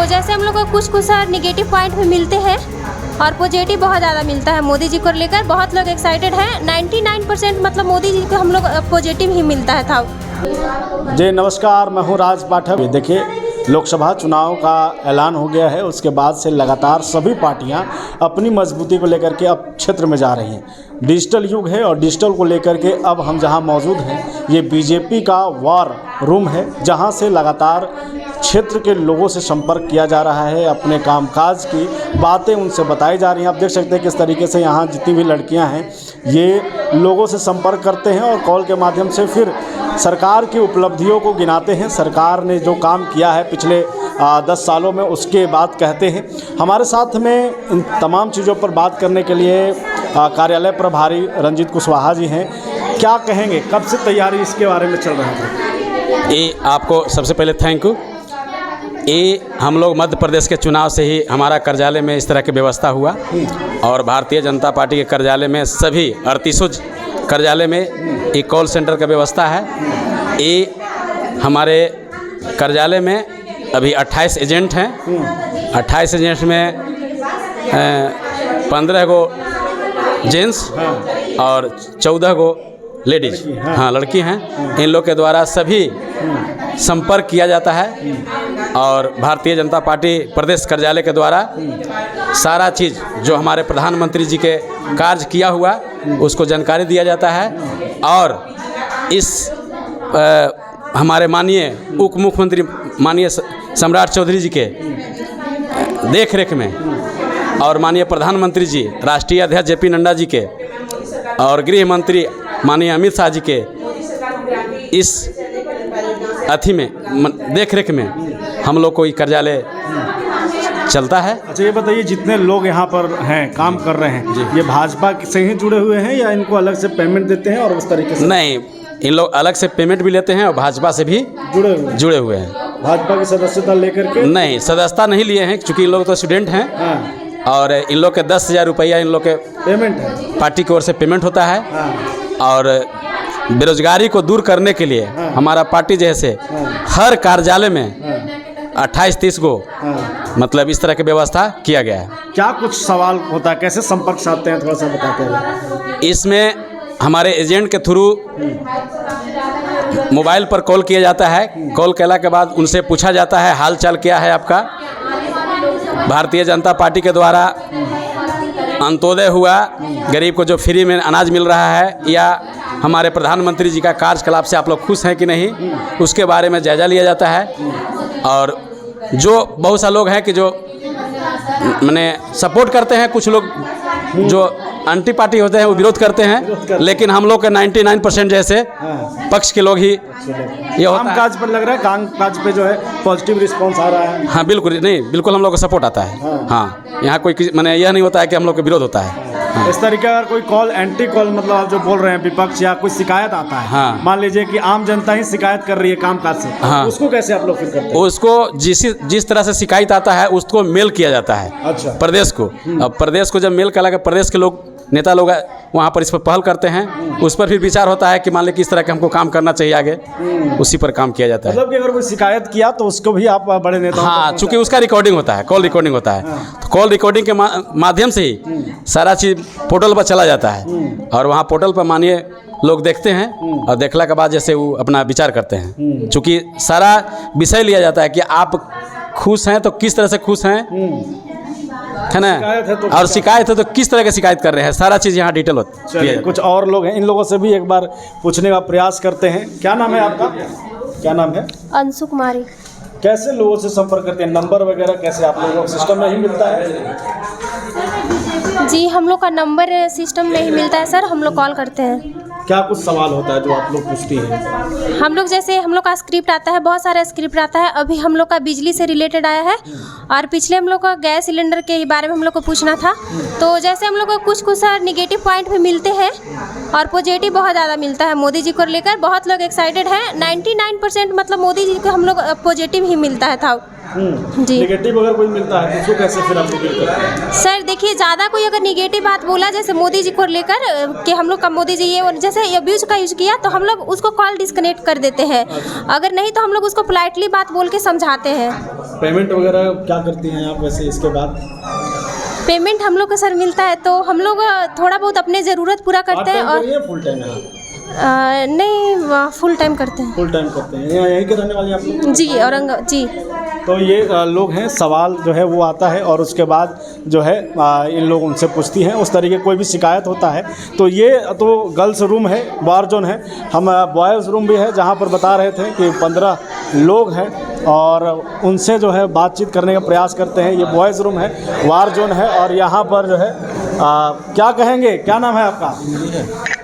जैसे हम लोग को कुछ निगेटिव पॉइंट भी मिलते हैं और पॉजिटिव बहुत ज़्यादा मिलता है मोदी जी को लेकर। बहुत लोग एक्साइटेड हैं। 99% मतलब मोदी जी को हम लोग पॉजिटिव ही मिलता है था। जी नमस्कार, मैं हूँ राज पाठक। देखिए, लोकसभा चुनाव का ऐलान हो गया है, उसके बाद से लगातार सभी पार्टियां अपनी मजबूती को लेकर के अब क्षेत्र में जा रही हैं। डिजिटल युग है और डिजिटल को लेकर के अब हम जहां मौजूद हैं, ये बीजेपी का वॉर रूम है, जहां से लगातार क्षेत्र के लोगों से संपर्क किया जा रहा है। अपने कामकाज की बातें उनसे बताई जा रही हैं। आप देख सकते हैं किस तरीके से यहाँ जितनी भी लड़कियाँ हैं ये लोगों से संपर्क करते हैं और कॉल के माध्यम से फिर सरकार की उपलब्धियों को गिनाते हैं। सरकार ने जो काम किया है पिछले 10 सालों में, उसके बाद कहते हैं। हमारे साथ में इन तमाम चीज़ों पर बात करने के लिए कार्यालय प्रभारी रंजीत कुशवाहा जी हैं। क्या कहेंगे, कब से तैयारी इसके बारे में चल रही है? ये आपको सबसे पहले थैंक यू। ये हम लोग मध्य प्रदेश के चुनाव से ही हमारा कार्यालय में इस तरह की व्यवस्था हुआ और भारतीय जनता पार्टी के कार्यालय में सभी 38 कार्यालय में एक कॉल सेंटर का व्यवस्था है। ये हमारे कार्यालय में अभी 28 एजेंट हैं। 28 एजेंट में 15 गो जेंट्स और 14 गो लेडीज, हाँ लड़की हैं। इन लोग के द्वारा सभी संपर्क किया जाता है और भारतीय जनता पार्टी प्रदेश कार्यालय के द्वारा सारा चीज़ जो हमारे प्रधानमंत्री जी के कार्य किया हुआ उसको जानकारी दिया जाता है। और इस हमारे माननीय उप मुख्यमंत्री माननीय सम्राट चौधरी जी के देख रेख में और माननीय प्रधानमंत्री जी राष्ट्रीय अध्यक्ष JP नड्डा जी के और गृह मंत्री माननीय अमित शाह जी के इस अथी में देख रेख में हम लोग को ये कार्यालय चलता है। अच्छा, ये बताइए, जितने लोग यहाँ पर हैं काम कर रहे हैं, ये भाजपा से ही जुड़े हुए हैं या इनको अलग से पेमेंट देते हैं और उस तरीके से? नहीं, इन लोग अलग से पेमेंट भी लेते हैं और भाजपा से भी जुड़े हुए हैं। भाजपा की सदस्यता लेकर के? नहीं, सदस्यता नहीं लिए हैं क्योंकि इन लोग तो स्टूडेंट हैं। हाँ। और इन लोग के 10,000 रुपया इन लोग के पेमेंट है, पार्टी की ओर से पेमेंट होता है। हाँ। और बेरोजगारी को दूर करने के लिए हमारा पार्टी जैसे हर कार्यालय में 28-30 गो मतलब इस तरह की व्यवस्था किया गया है। क्या कुछ सवाल होता है, कैसे संपर्क साधते हैं, थोड़ा सा बताते हैं? इसमें हमारे एजेंट के थ्रू मोबाइल पर कॉल किया जाता है। कॉल करने के बाद उनसे पूछा जाता है हाल चाल क्या है आपका। भारतीय जनता पार्टी के द्वारा अंत्योदय हुआ, गरीब को जो फ्री में अनाज मिल रहा है, या हमारे प्रधानमंत्री जी का कार्यकलाप से आप लोग खुश हैं कि नहीं, उसके बारे में जायज़ा लिया जाता है। और जो बहुत सा लोग हैं कि जो माने सपोर्ट करते हैं, कुछ लोग जो एंटी पार्टी होते हैं वो विरोध करते हैं, लेकिन हम लोग के 99% जैसे पक्ष के लोग ही ये होता है। काज पर लग रहा है, काम काज पे जो है पॉजिटिव रिस्पांस आ रहा है। हाँ बिल्कुल, नहीं बिल्कुल हम लोग को सपोर्ट आता है। हाँ, यहाँ कोई मैंने यह नहीं होता है कि हम लोग का विरोध होता है। हाँ। इस तरीके का कोई कॉल, एंटी कॉल, मतलब आप जो बोल रहे हैं विपक्ष या कोई शिकायत आता है, हाँ। मान लीजिए कि आम जनता ही शिकायत कर रही है कामकाज से, हाँ। उसको कैसे आप लोग फिर करते हैं? उसको जिस तरह से शिकायत आता है उसको मेल किया जाता है। अच्छा। प्रदेश को। अब प्रदेश को जब मेल करा के प्रदेश के लोग नेता लोग वहाँ पर इस पर पहल करते हैं, उस पर फिर विचार होता है कि मान लीजिए किस तरह के हमको काम करना चाहिए आगे, उसी पर काम किया जाता है। मतलब कि अगर कोई शिकायत किया तो उसको भी आप बड़े नेता? हाँ, चूँकि उसका रिकॉर्डिंग होता है, कॉल रिकॉर्डिंग होता है। तो कॉल रिकॉर्डिंग के माध्यम से ही सारा चीज़ पोर्टल पर चला जाता है और वहाँ पोर्टल पर मानिए लोग देखते हैं और देखने के बाद जैसे वो अपना विचार करते हैं। चूँकि सारा विषय लिया जाता है कि आप खुश हैं तो किस तरह से खुश हैं, है ना, और शिकायत है तो किस तरह की शिकायत कर रहे हैं, सारा चीज़ यहाँ डिटेल होती है। कुछ और लोग हैं, इन लोगों से भी एक बार पूछने का प्रयास करते हैं। क्या नाम है आपका? क्या नाम है? अंशु कुमारी। कैसे लोगों से संपर्क करते हैं? नंबर वगैरह कैसे आप लोगों को सिस्टम में ही मिलता है? जी, हम लोग का नंबर सिस्टम में ही मिलता है सर, हम लोग कॉल करते हैं। क्या कुछ सवाल होता है जो आप लोग पूछती हैं? हम लोग जैसे हम लोग का स्क्रिप्ट आता है, बहुत सारा स्क्रिप्ट आता है। अभी हम लोग का बिजली से रिलेटेड आया है और पिछले हम लोग का गैस सिलेंडर के बारे में हम लोग को पूछना था। तो जैसे हम लोग को कुछ निगेटिव पॉइंट भी मिलते हैं और पॉजिटिव बहुत ज़्यादा मिलता है मोदी जी को लेकर। बहुत लोग एक्साइटेड हैं। 99% मतलब मोदी जी को हम लोग पॉजिटिव ही मिलता है था। जी। नेगेटिव अगर कोई मिलता है तो उसको कैसे फिर आप डील करते हैं? सर देखिए, ज़्यादा कोई अगर निगेटिव बात बोला जैसे मोदी जी को लेकर कि हम लोग का मोदी जी ये और जैसे अब्यूज़ का यूज़ किया तो हम लोग उसको कॉल डिस्कनेक्ट कर देते हैं। अगर नहीं तो हम लोग उसको पोलाइटली बात बोल के समझाते हैं। पेमेंट वगैरह क्या करती हैं आप वैसे इसके बाद? पेमेंट हम लोग को सर मिलता है तो हम लोग थोड़ा बहुत अपने ज़रूरत पूरा करते हैं। और फुल टाइम है? नहीं, फुल टाइम करते हैं। फुल टाइम करते हैं। यहीं के रहने वाले आप लोग? जी, औरंगाबाद जी। तो ये लोग हैं, सवाल जो है वो आता है और उसके बाद जो है इन लोग उनसे पूछती हैं। उस तरीके कोई भी शिकायत होता है तो ये तो गर्ल्स रूम है, वार जोन है। हम बॉयज़ रूम भी है जहाँ पर बता रहे थे कि 15 लोग हैं और उनसे जो है बातचीत करने का प्रयास करते हैं। ये बॉयज़ रूम है, वार जोन है और यहाँ पर जो है क्या कहेंगे, क्या नाम है आपका?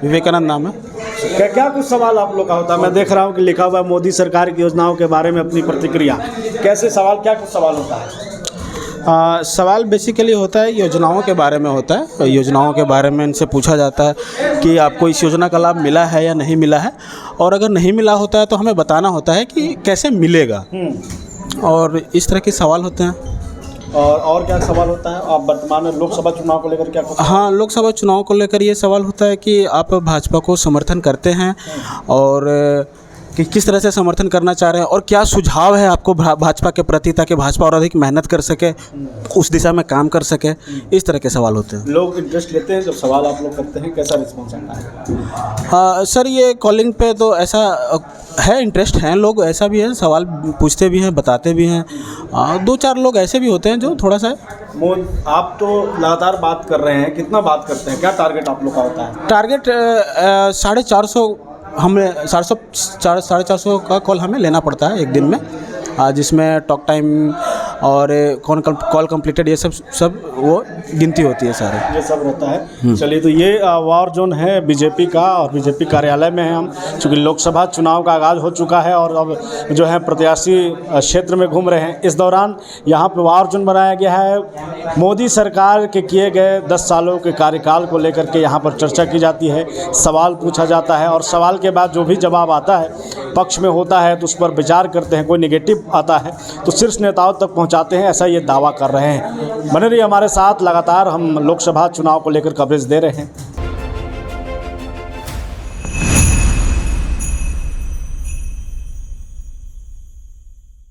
विवेकानंद नाम है। क्या कुछ सवाल आप लोग का होता है? मैं देख रहा हूँ कि लिखा हुआ है मोदी सरकार की योजनाओं के बारे में अपनी प्रतिक्रिया। कैसे सवाल, क्या कुछ सवाल होता है? सवाल बेसिकली होता है योजनाओं के बारे में होता है। योजनाओं के बारे में इनसे पूछा जाता है कि आपको इस योजना का लाभ मिला है या नहीं मिला है, और अगर नहीं मिला होता है तो हमें बताना होता है कि कैसे मिलेगा, और इस तरह के सवाल होते हैं। और क्या सवाल होता है? आप वर्तमान में लोकसभा चुनाव को लेकर क्या कुछ? हाँ, लोकसभा चुनाव को लेकर ये सवाल होता है कि आप भाजपा को समर्थन करते हैं और कि किस तरह से समर्थन करना चाह रहे हैं, और क्या सुझाव है आपको भाजपा के प्रति ताकि भाजपा और अधिक मेहनत कर सके, उस दिशा में काम कर सके। इस तरह के सवाल होते हैं। लोग इंटरेस्ट लेते हैं जब सवाल आप लोग करते हैं, कैसा रिस्पॉन्स आता है? हाँ सर, ये कॉलिंग पे तो ऐसा है, इंटरेस्ट हैं, लोग ऐसा भी है, सवाल पूछते भी हैं, बताते भी हैं। 2-4 लोग ऐसे भी होते हैं जो थोड़ा सा। आप तो लगातार बात कर रहे हैं, कितना बात करते हैं? क्या टारगेट आप लोग का होता है? टारगेट 450, हमें 450 का कॉल हमें लेना पड़ता है एक दिन में, जिसमें टॉक टाइम और कॉल कंप्लीटेड ये सब वो गिनती होती है सारे, ये सब रहता है। चलिए, तो ये वार जोन है बीजेपी का और बीजेपी कार्यालय में है हम, चूँकि लोकसभा चुनाव का आगाज़ हो चुका है और अब जो है प्रत्याशी क्षेत्र में घूम रहे हैं। इस दौरान यहाँ पर वार जोन बनाया गया है। मोदी सरकार के किए गए 10 सालों के कार्यकाल को लेकर के यहाँ पर चर्चा की जाती है, सवाल पूछा जाता है और सवाल के बाद जो भी जवाब आता है पक्ष में होता है तो उस पर विचार करते हैं। कोई नेगेटिव आता है तो शीर्ष नेताओं तक पहुंचाते हैं, ऐसा ये दावा कर रहे हैं। बने रहिए हमारे साथ, लगातार हम लोकसभा चुनाव को लेकर कवरेज दे रहे हैं।